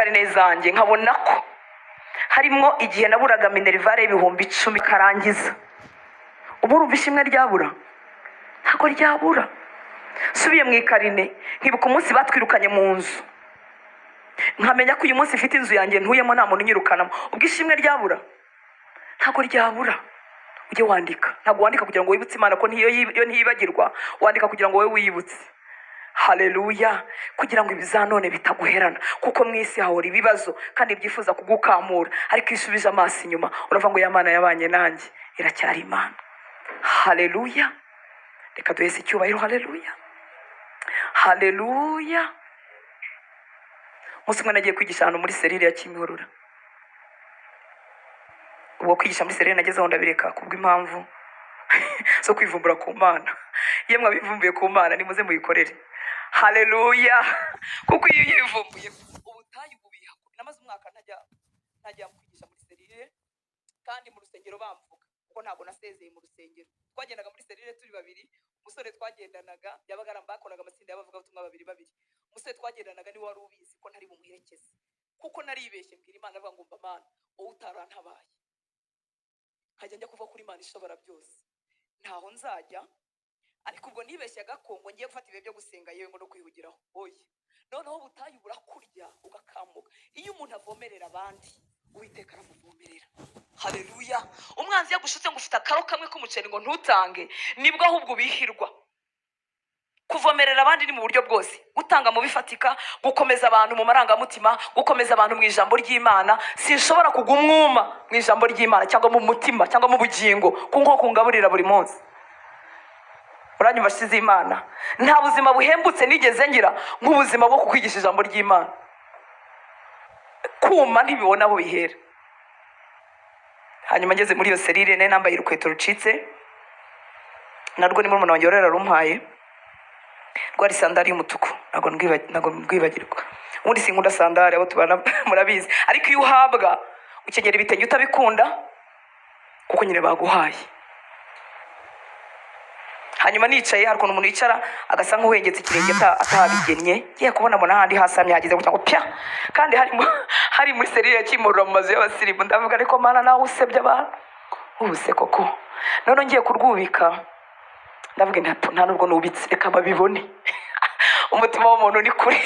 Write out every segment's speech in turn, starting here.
karine zanjye nkabona ko harimo igihe naburaga minerivare y'ibihumbi 10 karangiza. Ubu urumva ishimwe ryabura? Ntabwo ryabura. Subiye mu ikarine nkibuka umunsi batwirukanye mu nzu, nkamenya ko uyu munsi ifite inzu yanjye ntuyemo nta muntu unyirukanamo. Ubwo ishimwe ryabura? Ntabwo ryabura. Ujye wandika. Ntabwo wandika kugira ngo wibutse Imana ko yo ntiyibagirwa, wandika kugira ngo wowe wiyibutse. Haleluya. Kugira ngo ibizanone bitaguherana, kuko mu isi hahora ibibazo kandi byifuza kugukamura, ariko isubije amaso inyuma uravuga ngo ya Mana yabanye nanjye iracyari Imana. Haleluya. Reka duheze icyubahiro. Haleluya. Haleluya. Umunsi umwe nagiye kwigisha ahantu muri serire ya Kimihurura. Ubwo kwigisha muri serire nagezeho ndabireka kubw'impamvu zo kwivumbura ku Mana. Yemwe abivumbuye ku Mana nimuze muyikorere. Haleluya. Kuko iyo yivumbuye ubutayu bubiha. Namaze umwaka ntajya kwigisha muri serire kandi mu rusengero bamvuga kuko ntabwo nasezeye mu rusengero. Twagendaga muri serire turi babiri. Umusore twagendanaga yabaga bakoraga amatsinda y'abavuga ubutumwa babiri. Umusore twagendanaga ni wari ubizi ko ntari bumuherekeze, kuko naribeshye mbwira Imana avuga ngo mba Mana wowe utarantabaye nkajya njya kuva kuri Imana ishobora byose ntaho nzajya, ariko ubwo nibeshyaga ko ngo ngiye gufata ibihe byo gusenga yewe ngo no kwihugiraho. Oya, noneho ubutayu burakurya ugakambuka. Iyo umuntu avomerera abandi Uwiteka aramuvomerera. Haleluya. Umwanzi yagushutse ngo ufite akaro kamwe k'umuceri ngo ntutange, nibwo ahubwo bihirwa. Kuvomerera abandi ni mu buryo bwose, gutanga mu bifatika, gukomeza abantu mu marangamutima, gukomeza abantu mu ijambo ry'Imana. Sinshobora kugumwuma mu ijambo ry'Imana cyangwa mu mutima cyangwa mu bugingo kuko kungaburira buri munsi. Uranyumva shize Imana? Nta buzima buhembutse nigeze ngira nk'ubuzima bwo kukwigisha ijambo ry'Imana. Kuma ntibibona aho bihera. Hanyuma ngeze muri iyo serire ne nambaye urukweto rucitse, narwo ni murumuna wanjye warera rumpaye, rwari sandari y'umutuku. Ntabwo mbwibagirwa. Ubundi sinkunda sandari, abo tubana murabizi, ariko iyo uhabwa ukenyera ibitenge utabikunda kuko nyine baguhaye. Hanyuma nicaye hari ukuntu umuntu yicara agasa nk'uhengetse ikirenge atabigennye, ngiye kubona mbona handi hasamye hagize gutya ngo pya, kandi hari muri serire ya Kimihurura mu mazu y'abasirimu. Ndavuga ariko Mana nawe usebye abantu ubuse koko. None ngiye kurwubika ndavuga nta nubwo nubitse reka babibone. Umutima w'umuntu ni kure.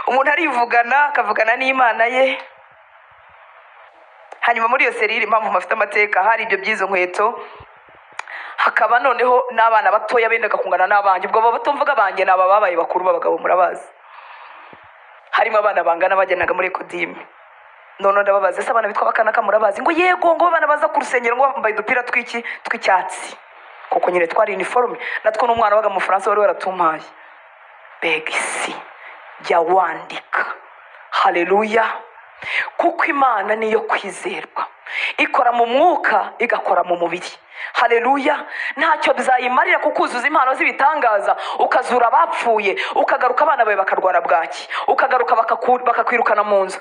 Umuntu arivugana akavugana n'Imana ye. Hanyuma muri iyo serire impamvu mafite amateka hari ibyo byizo nkweto, hakaba noneho n'abana batoya bendaga kungana n'abanje. Ubwo bato mvuga banje naba babaye bakuru b'abagabo murabazi. Harimo abana bangana bagenaga muri Ekodime. None ndababaza se abana bitwa bakanaka murabazi? Ngo yego, ngo abana baza ku rusengero ngo bambaye udupira tw'icyatsi. Kuko nyine twari uniforme, natwo n'umwana waga mu Faransa wari waratumpaye. Begisi jya wandika. Haleluya. Kuko Imana niyo kwizerwa, ikora mu mwuka igakora mu mubiri. Haleluya. Ntacyo bizayimarira kukuzuza impano z'ibitangaza, ukazura abapfuye, ukagaruka abana bawe bakarwara bwaki, ukagaruka bakakwirukana mu nzu.